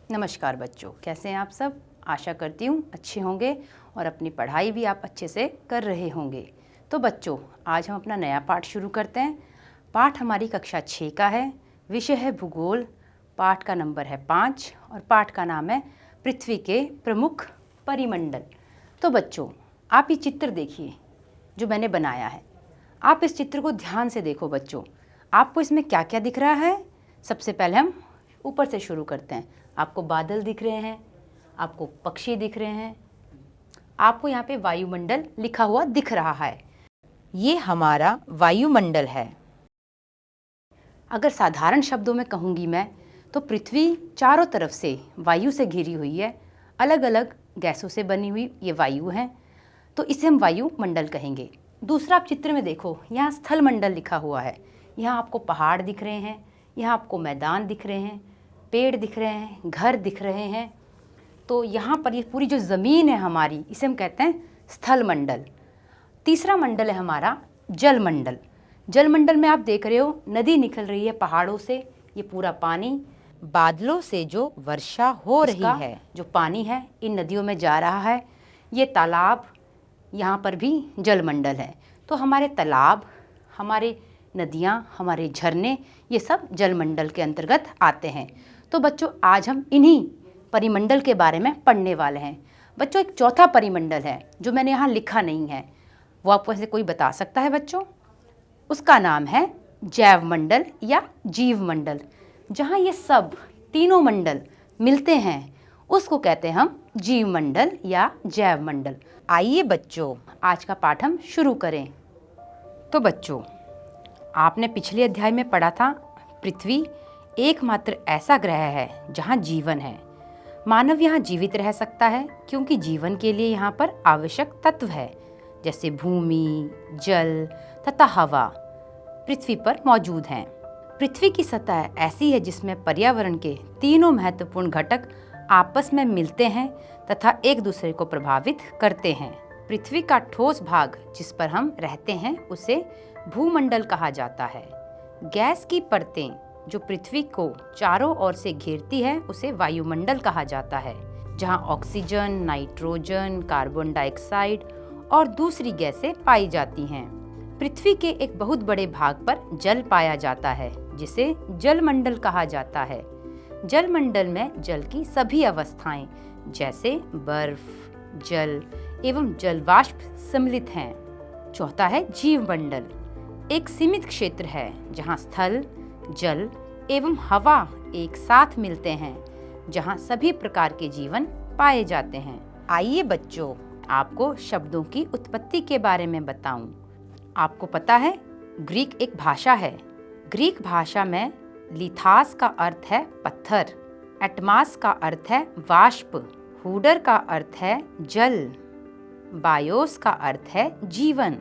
नमस्कार बच्चों, कैसे हैं आप सब। आशा करती हूँ अच्छे होंगे और अपनी पढ़ाई भी आप अच्छे से कर रहे होंगे। तो बच्चों, आज हम अपना नया पाठ शुरू करते हैं। पाठ हमारी कक्षा 6 का है, विषय है भूगोल। पाठ का नंबर है 5 और पाठ का नाम है पृथ्वी के प्रमुख परिमंडल। तो बच्चों, आप ये चित्र देखिए जो मैंने बनाया है। आप इस चित्र को ध्यान से देखो बच्चों, आपको इसमें क्या क्या दिख रहा है। सबसे पहले हम ऊपर से शुरू करते हैं। आपको बादल दिख रहे हैं, आपको पक्षी दिख रहे हैं, आपको यहाँ पे वायुमंडल लिखा हुआ दिख रहा है। ये हमारा वायुमंडल है। अगर साधारण शब्दों में कहूँगी मैं तो पृथ्वी चारों तरफ से वायु से घिरी हुई है। अलग अलग गैसों से बनी हुई ये वायु हैं, तो इसे हम वायुमंडल कहेंगे। दूसरा आप चित्र में देखो, यहाँ स्थल मंडल लिखा हुआ है। यहाँ आपको पहाड़ दिख रहे हैं, यहाँ आपको मैदान दिख रहे हैं, पेड़ दिख रहे हैं, घर दिख रहे हैं। तो यहाँ पर ये पूरी जो ज़मीन है हमारी, इसे हम कहते हैं स्थल मंडल। तीसरा मंडल है हमारा जल मंडल। जल मंडल में आप देख रहे हो नदी निकल रही है पहाड़ों से। ये पूरा पानी बादलों से जो वर्षा हो रही है, जो पानी है इन नदियों में जा रहा है। ये तालाब, यहाँ पर भी जल मंडल है। तो हमारे तालाब, हमारे नदियाँ, हमारे झरने, ये सब जल मंडल के अंतर्गत आते हैं। तो बच्चों, आज हम इन्हीं परिमंडल के बारे में पढ़ने वाले हैं। बच्चों, एक चौथा परिमंडल है जो मैंने यहाँ लिखा नहीं है, वो आपको ऐसे कोई बता सकता है बच्चों? उसका नाम है जैव मंडल या जीव मंडल। जहाँ ये सब तीनों मंडल मिलते हैं उसको कहते हैं हम जीव मंडल या जैव मंडल। आइए बच्चों, आज का पाठ हम शुरू करें। तो बच्चों, आपने पिछले अध्याय में पढ़ा था पृथ्वी एकमात्र ऐसा ग्रह है जहाँ जीवन है। मानव यहाँ जीवित रह सकता है क्योंकि जीवन के लिए यहाँ पर आवश्यक तत्व है, जैसे भूमि, जल तथा हवा पृथ्वी पर मौजूद हैं। पृथ्वी की सतह ऐसी है जिसमें पर्यावरण के तीनों महत्वपूर्ण घटक आपस में मिलते हैं तथा एक दूसरे को प्रभावित करते हैं। पृथ्वी का ठोस भाग जिस पर हम रहते हैं उसे भूमंडल कहा जाता है। गैस की परतें जो पृथ्वी को चारों ओर से घेरती है उसे वायुमंडल कहा जाता है, जहां ऑक्सीजन, नाइट्रोजन, कार्बन डाइऑक्साइड और दूसरी गैसें पाई जाती हैं। पृथ्वी के एक बहुत बड़े भाग पर जल पाया जाता है जिसे जलमंडल कहा जाता है। जलमंडल में जल की सभी अवस्थाएं जैसे बर्फ, जल एवं जलवाष्प सम्मिलित हैं। चौथा है जीव मंडल। एक सीमित क्षेत्र है जहां स्थल, जल एवं हवा एक साथ मिलते हैं, जहां सभी प्रकार के जीवन पाए जाते हैं। आइए बच्चों, आपको शब्दों की उत्पत्ति के बारे में बताऊं। आपको पता है ग्रीक एक भाषा है। ग्रीक भाषा में लिथास का अर्थ है पत्थर, एटमास का अर्थ है वाष्प, हुडर का अर्थ है जल, बायोस का अर्थ है जीवन।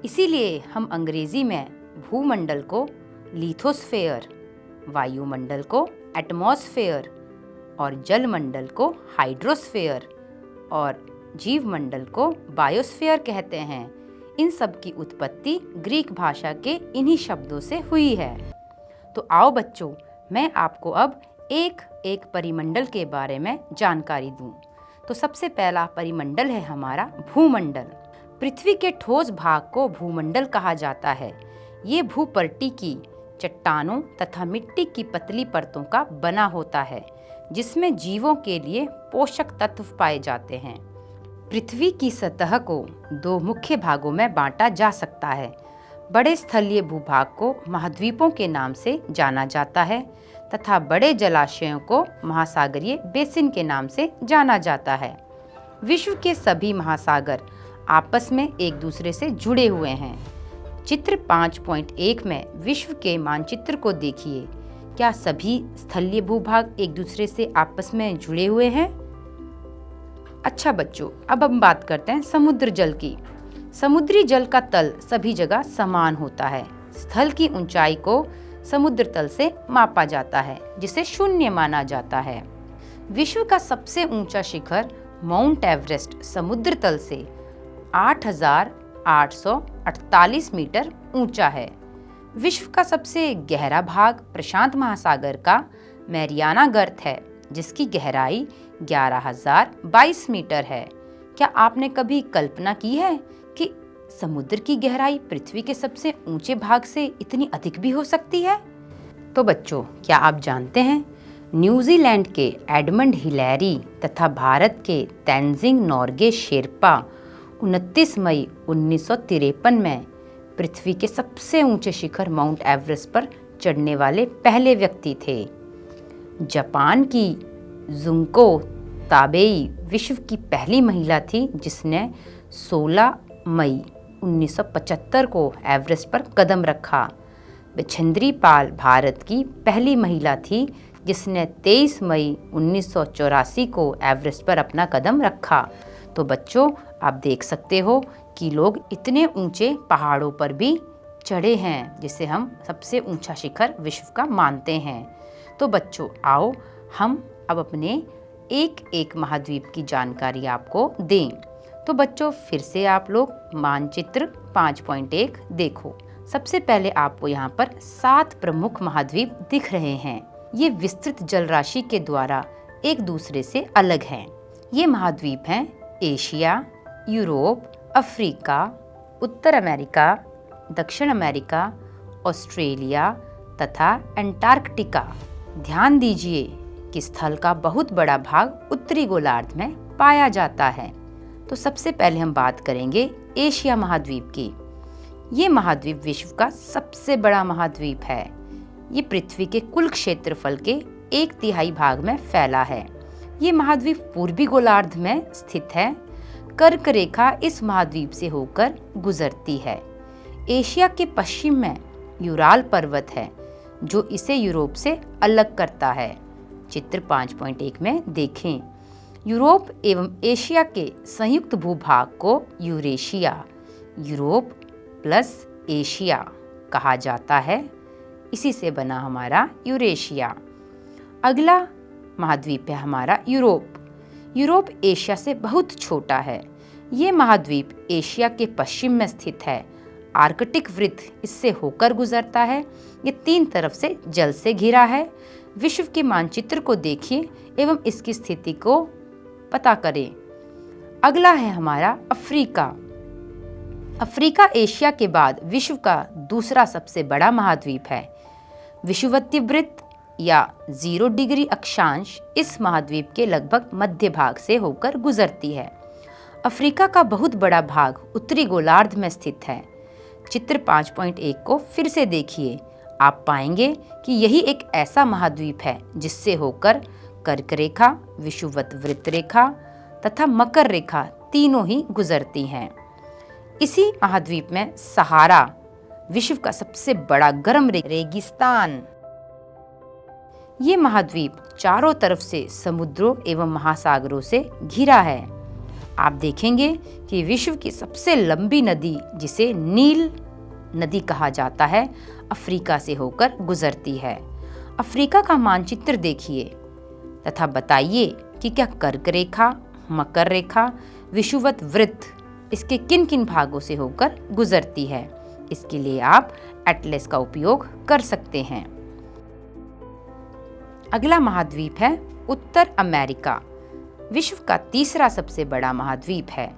इसीलिए हम अंग्रेजी में भूमंडल को लिथोस्फेयर, वायुमंडल को एटमॉस्फेयर और जलमंडल को हाइड्रोस्फेयर और जीवमंडल को बायोस्फेयर कहते हैं। इन सब की उत्पत्ति ग्रीक भाषा के इन्हीं शब्दों से हुई है। तो आओ बच्चों, मैं आपको अब एक एक परिमंडल के बारे में जानकारी दूं। तो सबसे पहला परिमंडल है हमारा भूमंडल। पृथ्वी के ठोस भाग को भूमंडल कहा जाता है। ये भूपर्टी की चट्टानों तथा मिट्टी की पतली परतों का बना होता है जिसमें जीवों के लिए पोषक तत्व पाए जाते हैं। पृथ्वी की सतह को दो मुख्य भागों में बांटा जा सकता है। बड़े स्थलीय भूभाग को महाद्वीपों के नाम से जाना जाता है तथा बड़े जलाशयों को महासागरीय बेसिन के नाम से जाना जाता है। विश्व के सभी महासागर आपस में एक दूसरे से जुड़े हुए हैं। चित्र 5.1 में विश्व के मानचित्र को देखिए। क्या सभी स्थलीय भूभाग एक दूसरे से आपस में जुड़े हुए हैं? अच्छा बच्चों, अब हम बात करते हैं समुद्र जल की। समुद्री जल का तल सभी जगह समान होता है। स्थल की ऊंचाई को समुद्र तल से मापा जाता है जिसे शून्य माना जाता है। विश्व का सबसे ऊंचा शिखर माउंट एवरेस्ट समुद्र तल से 8,848 मीटर ऊंचा है। विश्व का सबसे गहरा भाग प्रशांत महासागर का मैरियाना गर्त है जिसकी गहराई 11,022 मीटर है। क्या आपने कभी कल्पना की है कि समुद्र की गहराई पृथ्वी के सबसे ऊंचे भाग से इतनी अधिक भी हो सकती है? तो बच्चों, क्या आप जानते हैं न्यूजीलैंड के एडमंड हिलेरी तथा भारत के तेंजिंग नोर्गे शेरपा 29 मई 1953 में पृथ्वी के सबसे ऊंचे शिखर माउंट एवरेस्ट पर चढ़ने वाले पहले व्यक्ति थे। जापान की जुंको ताबेई विश्व की पहली महिला थी जिसने 16 मई 1975 को एवरेस्ट पर कदम रखा। बिछेंद्री पाल भारत की पहली महिला थी जिसने 23 मई 1984 को एवरेस्ट पर अपना कदम रखा। तो बच्चों, आप देख सकते हो कि लोग इतने ऊंचे पहाड़ों पर भी चढ़े हैं जिसे हम सबसे ऊंचा शिखर विश्व का मानते हैं। तो बच्चों, आओ हम अब अपने एक एक महाद्वीप की जानकारी आपको दें। तो बच्चों, फिर से आप लोग मानचित्र 5.1 देखो। सबसे पहले आपको यहाँ पर 7 प्रमुख महाद्वीप दिख रहे हैं। ये विस्तृत जलराशि के द्वारा एक दूसरे से अलग हैं। ये महाद्वीप हैं एशिया, यूरोप, अफ्रीका, उत्तर अमेरिका, दक्षिण अमेरिका, ऑस्ट्रेलिया तथा अंटार्कटिका। ध्यान दीजिए कि स्थल का बहुत बड़ा भाग उत्तरी गोलार्ध में पाया जाता है। तो सबसे पहले हम बात करेंगे एशिया महाद्वीप की। ये महाद्वीप विश्व का सबसे बड़ा महाद्वीप है। ये पृथ्वी के कुल क्षेत्रफल के 1/3 भाग में फैला है। ये महाद्वीप पूर्वी गोलार्ध में स्थित है। कर्क रेखा इस महाद्वीप से होकर गुजरती है। एशिया के पश्चिम में यूराल पर्वत है जो इसे यूरोप से अलग करता है। चित्र 5.1 में देखें। यूरोप एवं एशिया के संयुक्त भूभाग को यूरेशिया, यूरोप प्लस एशिया कहा जाता है। इसी से बना हमारा यूरेशिया। अगला महाद्वीप है हमारा यूरोप। यूरोप एशिया से बहुत छोटा है। ये महाद्वीप एशिया के पश्चिम में स्थित है। आर्कटिक वृत्त इससे होकर गुजरता है। ये 3 तरफ से जल से घिरा है। विश्व के मानचित्र को देखिए एवं इसकी स्थिति को पता करें। अगला है हमारा अफ्रीका। अफ्रीका एशिया के बाद विश्व का दूसरा सबसे बड़ा महाद्वीप है। विषुवतीय वृत्त या 0 डिग्री अक्षांश इस महाद्वीप के लगभग मध्य भाग से होकर गुजरती है। अफ्रीका का बहुत बड़ा भाग उत्तरी गोलार्ध में स्थित है। चित्र 5.1 को फिर से देखिए। आप पाएंगे कि यही एक ऐसा महाद्वीप है जिससे होकर कर्क रेखा, विषुवत वृत्त रेखा तथा मकर रेखा तीनों ही गुजरती हैं। इसी महाद्वीप में सहारा विश्व का सबसे बड़ा गर्म रेगिस्तान। ये महाद्वीप चारों तरफ से समुद्रों एवं महासागरों से घिरा है। आप देखेंगे कि विश्व की सबसे लंबी नदी जिसे नील नदी कहा जाता है अफ्रीका से होकर गुजरती है। अफ्रीका का मानचित्र देखिए तथा बताइए कि क्या कर्क रेखा, मकर रेखा, विषुवत वृत्त इसके किन किन भागों से होकर गुजरती है। इसके लिए आप एटलस का उपयोग कर सकते हैं। अगला महाद्वीप है उत्तर अमेरिका। विश्व का तीसरा सबसे बड़ा महाद्वीप है।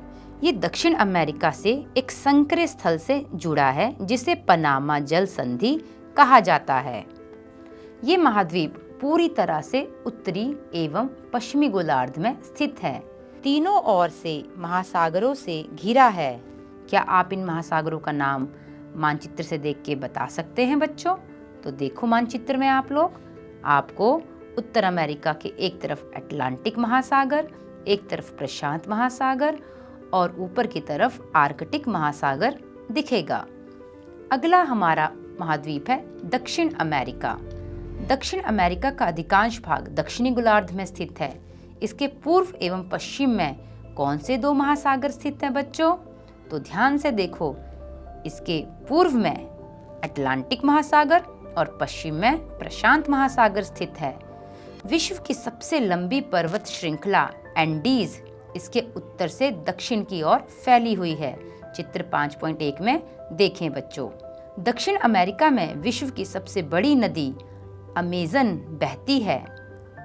ये दक्षिण अमेरिका से एक संकरे स्थल से जुड़ा है जिसे पनामा जल संधि कहा जाता है। ये महाद्वीप पूरी तरह से उत्तरी एवं पश्चिमी गोलार्ध में स्थित है। तीनों ओर से महासागरों से घिरा है। क्या आप इन महासागरों का नाम मानचित्र से देख के बता सकते हैं बच्चों? तो देखो मानचित्र में आप लोग, आपको उत्तर अमेरिका के एक तरफ अटलांटिक महासागर, एक तरफ प्रशांत महासागर और ऊपर की तरफ आर्कटिक महासागर दिखेगा। अगला हमारा महाद्वीप है दक्षिण अमेरिका। दक्षिण अमेरिका का अधिकांश भाग दक्षिणी गोलार्ध में स्थित है। इसके पूर्व एवं पश्चिम में कौन से 2 महासागर स्थित हैं बच्चों? तो ध्यान से देखो, इसके पूर्व में अटलांटिक महासागर और पश्चिम में प्रशांत महासागर स्थित है। विश्व की सबसे लंबी पर्वत श्रृंखला एंडीज इसके उत्तर से दक्षिण की ओर फैली हुई है। चित्र 5.1 में देखें बच्चों। दक्षिण अमेरिका में विश्व की सबसे बड़ी नदी अमेजन बहती है।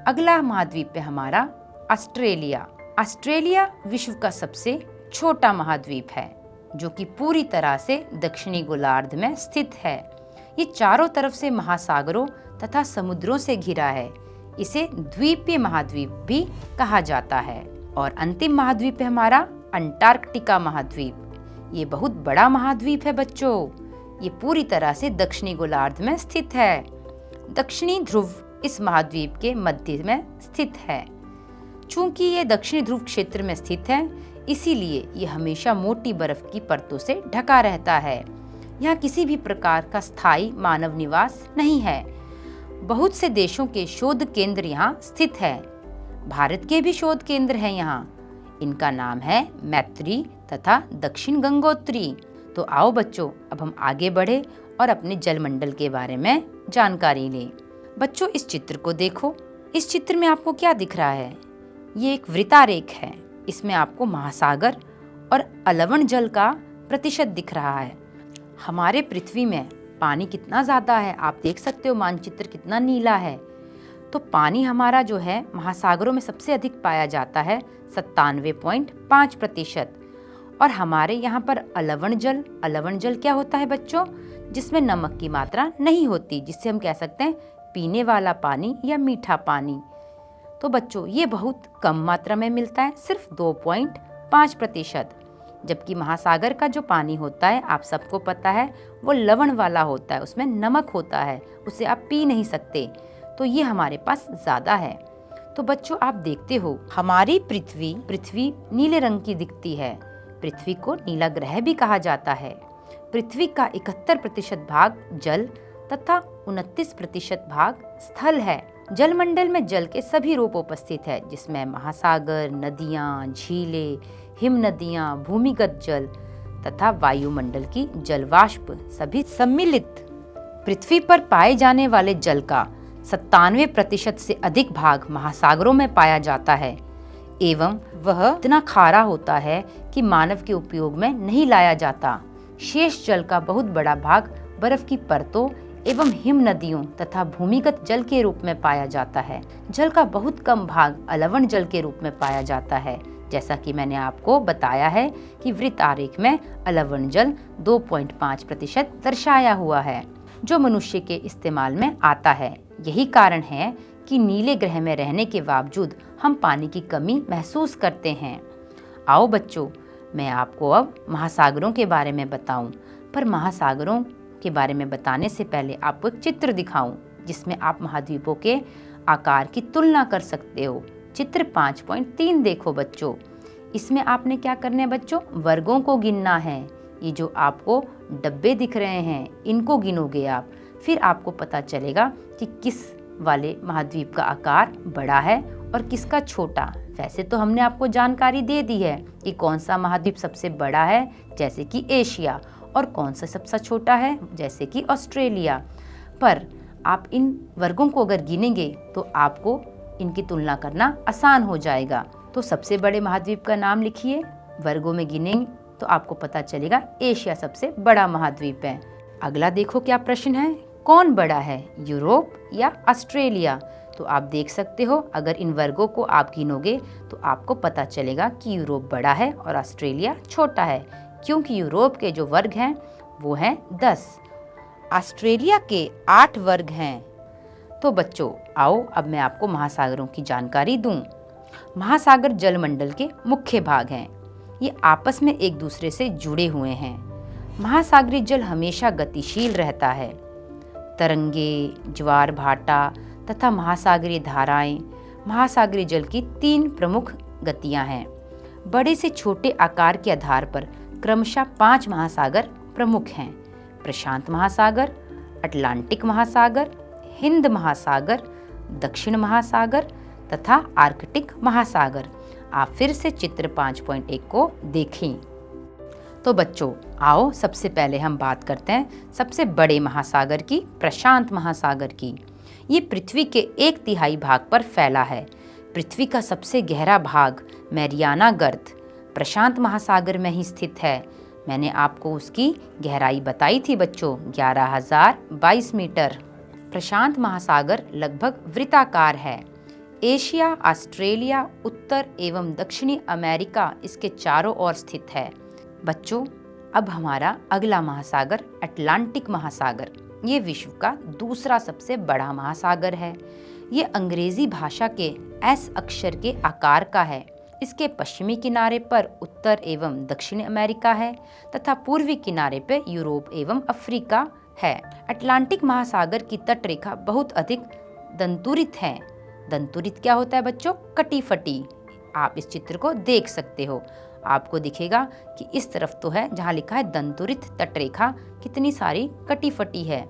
अगला महाद्वीप है हमारा ऑस्ट्रेलिया। ऑस्ट्रेलिया विश्व का सबसे छोटा महाद्वीप है जो कि पूरी तरह से दक्षिणी गोलार्ध में स्थित है। ये चारों तरफ से महासागरों तथा समुद्रों से घिरा है। इसे द्वीपीय महाद्वीप भी कहा जाता है। और अंतिम महाद्वीप है हमारा अंटार्कटिका महाद्वीप। ये बहुत बड़ा महाद्वीप है बच्चों। ये पूरी तरह से दक्षिणी गोलार्ध में स्थित है। दक्षिणी ध्रुव इस महाद्वीप के मध्य में स्थित है। चूंकि ये दक्षिणी ध्रुव क्षेत्र में स्थित है, इसीलिए ये हमेशा मोटी बर्फ की परतों से ढका रहता है। यहाँ किसी भी प्रकार का स्थायी मानव निवास नहीं है। बहुत से देशों के शोध केंद्र यहाँ स्थित है। भारत के भी शोध केंद्र हैं यहाँ। इनका नाम है मैत्री तथा दक्षिण गंगोत्री। तो आओ बच्चों, अब हम आगे बढ़े और अपने जलमंडल के बारे में जानकारी लें। बच्चों, इस चित्र को देखो। इस चित्र में आपको क्या दिख रहा है? ये एक वृत्तारेख है। इसमें आपको महासागर और अलवण जल का प्रतिशत दिख रहा है। हमारे पृथ्वी में पानी कितना ज़्यादा है आप देख सकते हो। मानचित्र कितना नीला है। तो पानी हमारा जो है महासागरों में सबसे अधिक पाया जाता है 97.5%। और हमारे यहाँ पर अलवण जल क्या होता है बच्चों? जिसमें नमक की मात्रा नहीं होती, जिससे हम कह सकते हैं पीने वाला पानी या मीठा पानी। तो बच्चों, ये बहुत कम मात्रा में मिलता है, सिर्फ 2.5%। जबकि महासागर का जो पानी होता है, आप सबको पता है, वो लवण वाला होता है, उसमें नमक होता है, उसे आप पी नहीं सकते। तो ये हमारे पास ज़्यादा है। तो बच्चों, आप देखते हो हमारी पृथ्वी नीले रंग की दिखती है। पृथ्वी को नीला ग्रह भी कहा जाता है। पृथ्वी का 71% भाग जल तथा 29% भाग स्थल है। जलमंडल में जल के सभी रूप उपस्थित है, जिसमें महासागर, नदियाँ, झीलें, हिम नदियाँ, भूमिगत जल तथा वायुमंडल की जलवाष्प सभी सम्मिलित। पृथ्वी पर पाए जाने वाले जल का 97% से अधिक भाग महासागरों में पाया जाता है एवं वह इतना खारा होता है कि मानव के उपयोग में नहीं लाया जाता। शेष जल का बहुत बड़ा भाग बर्फ की परतों एवं हिम नदियों तथा भूमिगत जल के रूप में पाया जाता है। जल का बहुत कम भाग अलवण जल के रूप में पाया जाता है। जैसा कि मैंने आपको बताया है कि वृत्त आरेख में अलवण जल 2.5% दर्शाया हुआ है, जो मनुष्य के इस्तेमाल में आता है। यही कारण है कि नीले ग्रह में रहने के बावजूद हम पानी की कमी महसूस करते हैं। आओ बच्चों, मैं आपको अब महासागरों के बारे में बताऊं, पर महासागरों के बारे में बताने से पहले आपको एक चित्र दिखाऊं, जिसमें आप महाद्वीपों के आकार की तुलना कर सकते हो। चित्र 5.3 देखो बच्चों। इसमें आपने क्या करना है बच्चों? वर्गों को गिनना है। ये जो आपको डब्बे दिख रहे हैं, इनको गिनोगे आप। फिर आपको पता चलेगा कि किस वाले महाद्वीप का आकार बड़ा है और किसका छोटा। वैसे तो हमने आपको जानकारी दे दी है कि कौन सा महाद्वीप सबसे बड़ा है, जैसे कि एशिया, और कौन सा सबसे छोटा है, जैसे कि ऑस्ट्रेलिया। पर आप इन वर्गों को अगर गिनेंगे तो आपको इनकी तुलना करना आसान हो जाएगा। तो सबसे बड़े महाद्वीप का नाम लिखिए। वर्गों में गिनेंगे तो आपको पता चलेगा एशिया सबसे बड़ा महाद्वीप है। अगला देखो क्या प्रश्न है, कौन बड़ा है, यूरोप या ऑस्ट्रेलिया? तो आप देख सकते हो, अगर इन वर्गों को आप गिनोगे तो आपको पता चलेगा कि यूरोप बड़ा है और ऑस्ट्रेलिया छोटा है, क्योंकि यूरोप के जो वर्ग हैं वो हैं 10, ऑस्ट्रेलिया के 8 वर्ग हैं। तो बच्चों, आओ अब मैं आपको महासागरों की जानकारी दूं। महासागर जलमंडल के मुख्य भाग हैं। ये आपस में एक दूसरे से जुड़े हुए हैं। महासागरीय जल हमेशा गतिशील रहता है। तरंगे, ज्वार भाटा तथा महासागरीय धाराएं महासागरीय जल की 3 प्रमुख गतियां हैं। बड़े से छोटे आकार के आधार पर क्रमशः 5 महासागर प्रमुख हैं: प्रशांत महासागर, अटलांटिक महासागर, हिंद महासागर, दक्षिण महासागर तथा आर्कटिक महासागर। आप फिर से चित्र 5.1 को देखें। तो बच्चों, आओ सबसे पहले हम बात करते हैं सबसे बड़े महासागर की, प्रशांत महासागर की। ये पृथ्वी के 1/3 भाग पर फैला है। पृथ्वी का सबसे गहरा भाग मैरियाना गर्त प्रशांत महासागर में ही स्थित है। मैंने आपको उसकी गहराई बताई थी बच्चों, 11,022 मीटर। प्रशांत महासागर लगभग वृत्ताकार है। एशिया, ऑस्ट्रेलिया, उत्तर एवं दक्षिणी अमेरिका इसके चारों ओर स्थित है। बच्चों, अब हमारा अगला महासागर अटलांटिक महासागर, ये विश्व का दूसरा सबसे बड़ा महासागर है। ये अंग्रेजी भाषा के एस अक्षर के आकार का है। इसके पश्चिमी किनारे पर उत्तर एवं दक्षिण अमेरिका है तथा पूर्वी किनारे पर यूरोप एवं अफ्रीका है। अटलांटिक महासागर की तटरेखा बहुत अधिक दंतुरित है। दंतुरित क्या होता है बच्चों? कटी फटी। आप इस चित्र को देख सकते हो, आपको दिखेगा कि इस तरफ तो है जहाँ लिखा है दंतुरित तटरेखा, कितनी सारी कटी फटी है।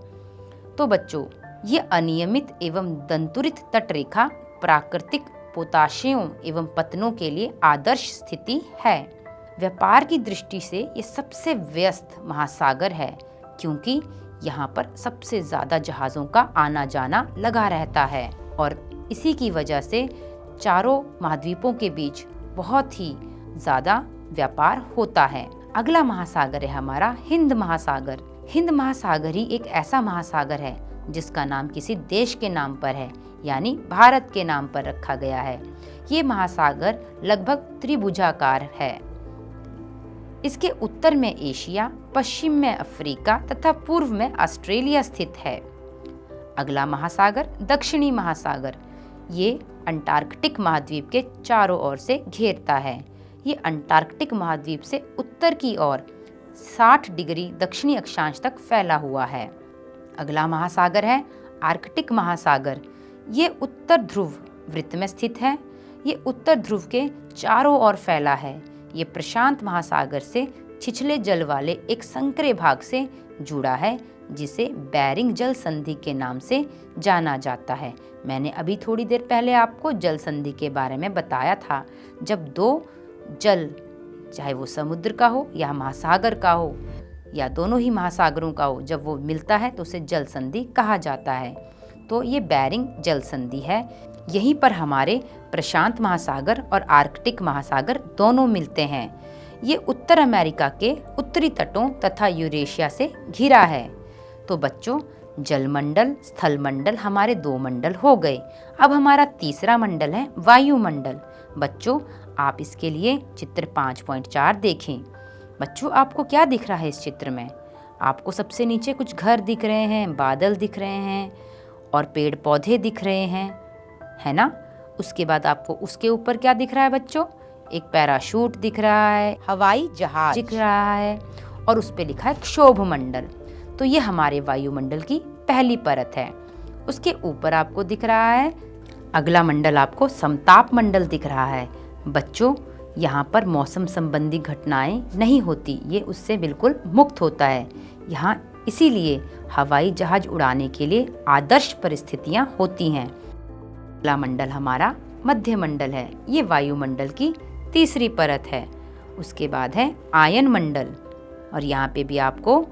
तो बच्चों, ये अनियमित एवं दंतुरित तटरेखा प्राकृतिक पोताशियों एवं पतनों के लिए आदर्श स्थिति है। व्यापार की दृष्टि से ये सबसे व्यस्त महासागर है, क्योंकि यहाँ पर सबसे ज़्यादा जहाज़ों का आना जाना लगा रहता है और इसी की वजह से चारों महाद्वीपों के बीच बहुत ही ज़्यादा व्यापार होता है। अगला महासागर है हमारा हिंद महासागर। हिंद महासागर ही एक ऐसा महासागर है जिसका नाम किसी देश के नाम पर है, यानी भारत के नाम पर रखा गया है। ये महासागर लगभग त्रिभुजाकार है। इसके उत्तर में एशिया, पश्चिम में अफ्रीका तथा पूर्व में ऑस्ट्रेलिया स्थित है। अगला महासागर दक्षिणी महासागर, ये अंटार्कटिक महाद्वीप के चारों ओर से घेरता है। ये अंटार्कटिक महाद्वीप से उत्तर की ओर 60 डिग्री दक्षिणी अक्षांश तक फैला हुआ है। अगला महासागर है आर्कटिक महासागर। ये उत्तर ध्रुव वृत्त में स्थित है। ये उत्तर ध्रुव के चारों ओर फैला है। ये प्रशांत महासागर से छिछले जल वाले एक संकरे भाग से जुड़ा है, जिसे बेरिंग जल संधि के नाम से जाना जाता है। मैंने अभी थोड़ी देर पहले आपको जल संधि के बारे में बताया था। जब दो जल, चाहे वो समुद्र का हो या महासागर का हो या दोनों ही महासागरों का हो, जब वो मिलता है तो उसे जल संधि कहा जाता है। तो ये बेरिंग जल संधि है। यहीं पर हमारे प्रशांत महासागर और आर्कटिक महासागर दोनों मिलते हैं। ये उत्तर अमेरिका के उत्तरी तटों तथा यूरेशिया से घिरा है। तो बच्चों, जलमंडल, स्थलमंडल हमारे 2 मंडल हो गए। अब हमारा तीसरा मंडल है वायुमंडल। बच्चों, आप इसके लिए चित्र 5.4 देखें। बच्चों, आपको क्या दिख रहा है इस चित्र में? आपको सबसे नीचे कुछ घर दिख रहे हैं, बादल दिख रहे हैं और पेड़ पौधे दिख रहे हैं, है ना? उसके बाद आपको उसके ऊपर क्या दिख रहा है बच्चों? एक पैराशूट दिख रहा है, हवाई जहाज दिख रहा है और उस पे लिखा है क्षोभ मंडल। तो ये हमारे वायुमंडल की पहली परत है। उसके ऊपर आपको दिख रहा है अगला मंडल, आपको समताप मंडल दिख रहा है। बच्चों, यहाँ पर मौसम संबंधी घटनाएं नहीं होती, ये उससे बिल्कुल मुक्त होता है। यहाँ इसीलिए हवाई जहाज उड़ाने के लिए आदर्श परिस्थितियाँ होती हैं। अगला मंडल हमारा मध्य मंडल है। ये वायुमंडल की तीसरी परत है। उसके बाद है आयन मंडल और यहाँ पे भी आपको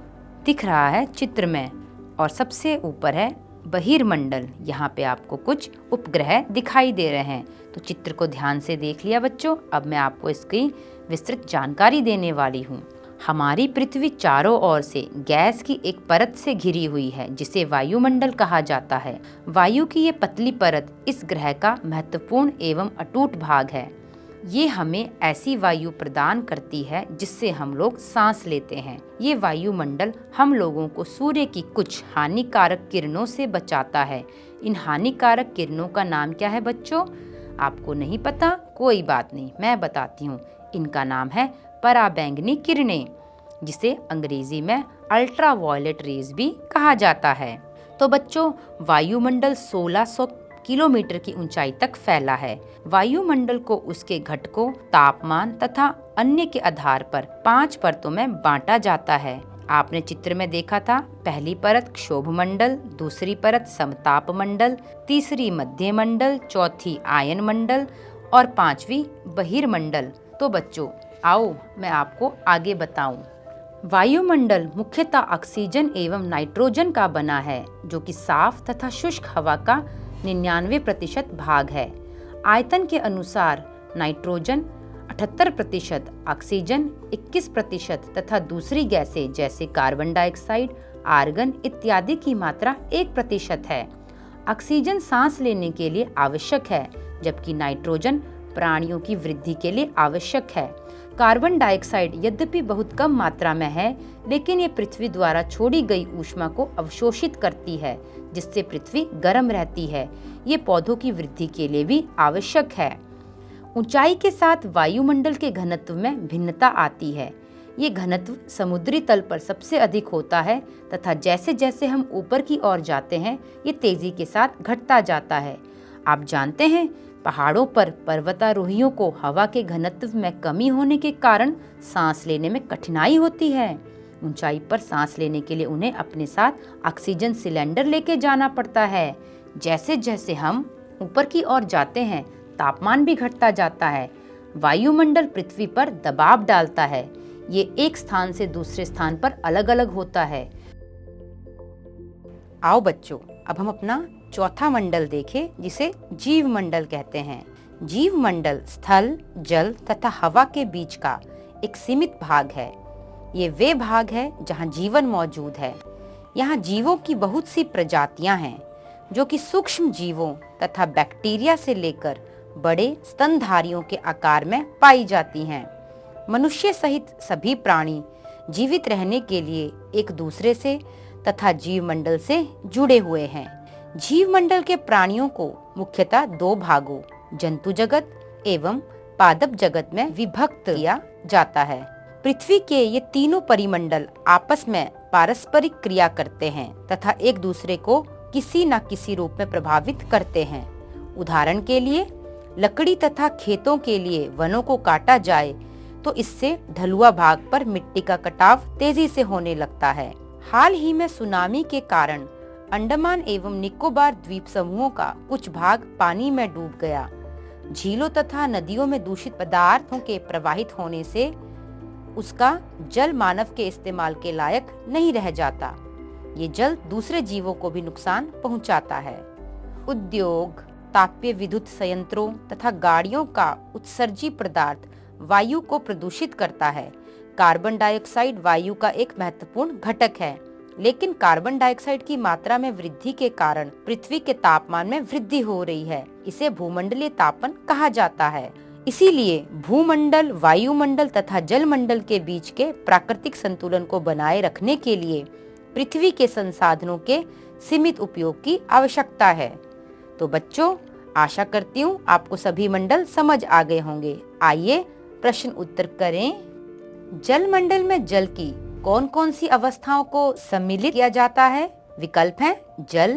दिख रहा है चित्र में। और सबसे ऊपर है बहिर्मंडल। यहाँ पे आपको कुछ उपग्रह दिखाई दे रहे हैं। तो चित्र को ध्यान से देख लिया बच्चों। अब मैं आपको इसकी विस्तृत जानकारी देने वाली हूँ। हमारी पृथ्वी चारों ओर से गैस की एक परत से घिरी हुई है, जिसे वायुमंडल कहा जाता है। वायु की ये पतली परत इस ग्रह का महत्वपूर्ण एवं अटूट भाग है। ये हमें ऐसी वायु प्रदान करती है जिससे हम लोग सांस लेते हैं। ये वायुमंडल हम लोगों को सूर्य की कुछ हानिकारक किरणों से बचाता है। इन हानिकारक किरणों का नाम क्या है बच्चों? आपको नहीं पता? कोई बात नहीं, मैं बताती हूँ। इनका नाम है पराबैंगनी किरणें, जिसे अंग्रेजी में अल्ट्रा वायलेट रेज भी कहा जाता है। तो बच्चों, वायुमंडल 1600 किलोमीटर की ऊंचाई तक फैला है। वायुमंडल को उसके घटकों, तापमान तथा अन्य के आधार पर 5 परतों में बांटा जाता है। आपने चित्र में देखा था, पहली परत क्षोभ मंडल, दूसरी परत समताप मंडल, तीसरी मध्य मंडल, चौथी आयन मंडल और 5वीं बहिर्मंडल। तो बच्चों, आओ मैं आपको आगे बताऊं। वायुमंडल मुख्यतः ऑक्सीजन एवं नाइट्रोजन का बना है, जो कि साफ तथा शुष्क हवा का 99% भाग है। आयतन के अनुसार नाइट्रोजन 78%, ऑक्सीजन 21% तथा दूसरी गैसें जैसे कार्बन डाइऑक्साइड, आर्गन इत्यादि की मात्रा 1% है। ऑक्सीजन सांस लेने के लिए आवश्यक है, जबकि नाइट्रोजन प्राणियों की वृद्धि के लिए आवश्यक है। कार्बन डाइऑक्साइड यद्यपि बहुत कम मात्रा में है, लेकिन ये पृथ्वी द्वारा छोड़ी गई ऊष्मा को अवशोषित करती है, जिससे पृथ्वी गर्म रहती है। ये पौधों की वृद्धि के लिए भी आवश्यक है। ऊंचाई के साथ वायुमंडल के घनत्व में भिन्नता आती है। ये घनत्व समुद्री तल पर सबसे अधिक होता है तथा जैसे जैसे हम ऊपर की ओर जाते हैं, ये तेजी के साथ घटता जाता है। आप जानते हैं, पहाड़ों पर पर्वतारोहियों को हवा के घनत्व में कमी होने के कारण सांस लेने में कठिनाई होती है। ऊंचाई पर सांस लेने के लिए उन्हें अपने साथ ऑक्सीजन सिलेंडर लेके जाना पड़ता है। जैसे जैसे हम ऊपर की ओर जाते हैं, तापमान भी घटता जाता है। वायुमंडल पृथ्वी पर दबाव डालता है। ये एक स्थान से दूसरे स्थान पर अलग अलग होता है। आओ बच्चों, अब हम अपना चौथा मंडल देखें, जिसे जीव मंडल कहते हैं। जीव मंडल स्थल, जल तथा हवा के बीच का एक सीमित भाग है। ये वे भाग है जहाँ जीवन मौजूद है। यहाँ जीवों की बहुत सी प्रजातियाँ हैं, जो कि सूक्ष्म जीवों तथा बैक्टीरिया से लेकर बड़े स्तनधारियों के आकार में पाई जाती हैं। मनुष्य सहित सभी प्राणी जीवित रहने के लिए एक दूसरे से तथा जीव मंडल से जुड़े हुए हैं। जीव मंडल के प्राणियों को मुख्यतः दो भागों, जंतु जगत एवं पादप जगत में विभक्त किया जाता है। पृथ्वी के ये तीनों परिमंडल आपस में पारस्परिक क्रिया करते हैं तथा एक दूसरे को किसी न किसी रूप में प्रभावित करते हैं। उदाहरण के लिए, लकड़ी तथा खेतों के लिए वनों को काटा जाए तो इससे ढलुआ भाग पर मिट्टी का कटाव तेजी से होने लगता है। हाल ही में सुनामी के कारण अंडमान एवं निकोबार द्वीप समूहों का कुछ भाग पानी में डूब गया। झीलों तथा नदियों में दूषित पदार्थों के प्रवाहित होने से उसका जल मानव के इस्तेमाल के लायक नहीं रह जाता। ये जल दूसरे जीवों को भी नुकसान पहुंचाता है। उद्योग, तापीय विद्युत संयंत्रों तथा गाड़ियों का उत्सर्जी पदार्थ वायु को प्रदूषित करता है। कार्बन डाइऑक्साइड वायु का एक महत्वपूर्ण घटक है, लेकिन कार्बन डाइऑक्साइड की मात्रा में वृद्धि के कारण पृथ्वी के तापमान में वृद्धि हो रही है। इसे भूमंडलीय तापन कहा जाता है। इसीलिए भूमंडल, वायुमंडल तथा जलमंडल के बीच के प्राकृतिक संतुलन को बनाए रखने के लिए पृथ्वी के संसाधनों के सीमित उपयोग की आवश्यकता है। तो बच्चों, आशा करती हूँ आपको सभी मंडल समझ आ गए होंगे। आइए प्रश्न उत्तर करें। जलमंडल में जल की कौन कौन सी अवस्थाओं को सम्मिलित किया जाता है? विकल्प हैं जल,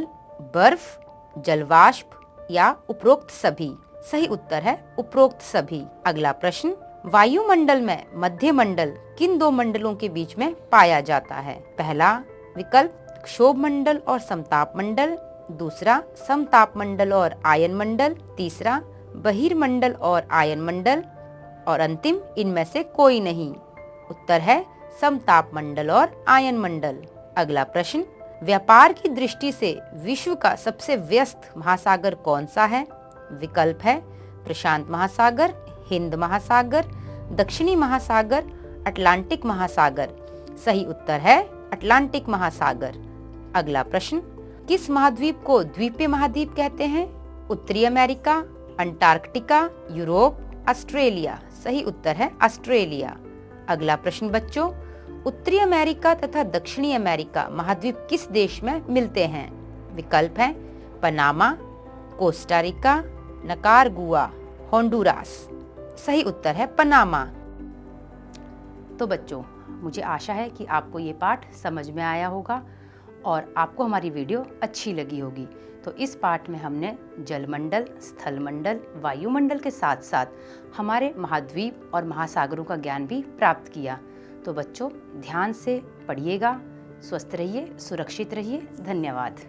बर्फ, जलवाष्प या उपरोक्त सभी। सही उत्तर है उपरोक्त सभी। अगला प्रश्न, वायुमंडल में मध्य मंडल किन दो मंडलों के बीच में पाया जाता है? पहला विकल्प क्षोभ मंडल और समताप मंडल, दूसरा समताप मंडल और आयन मंडल, तीसरा बहिर्मंडल और आयन मंडल, और अंतिम इनमें से कोई नहीं। उत्तर है समताप मंडल और आयन मंडल। अगला प्रश्न, व्यापार की दृष्टि से विश्व का सबसे व्यस्त महासागर कौन सा है? विकल्प है प्रशांत महासागर, हिंद महासागर, दक्षिणी महासागर, अटलांटिक महासागर। सही उत्तर है अटलांटिक महासागर। अगला प्रश्न, किस महाद्वीप को द्वीपीय महाद्वीप कहते हैं? उत्तरी अमेरिका, अंटार्कटिका, यूरोप, ऑस्ट्रेलिया। सही उत्तर है ऑस्ट्रेलिया। अगला प्रश्न बच्चों, उत्तरी अमेरिका तथा दक्षिणी अमेरिका महाद्वीप किस देश में मिलते हैं? विकल्प हैं Panama, Costa Rica, Nicaragua, Honduras. सही उत्तर है पनामा। तो बच्चों, मुझे आशा है कि आपको ये पाठ समझ में आया होगा और आपको हमारी वीडियो अच्छी लगी होगी। तो इस पाठ में हमने जलमंडल, स्थलमंडल, वायुमंडल के साथ साथ हमारे महाद्वीप और महासागरों का ज्ञान भी प्राप्त किया। तो बच्चों, ध्यान से पढ़िएगा, स्वस्थ रहिए, सुरक्षित रहिए। धन्यवाद।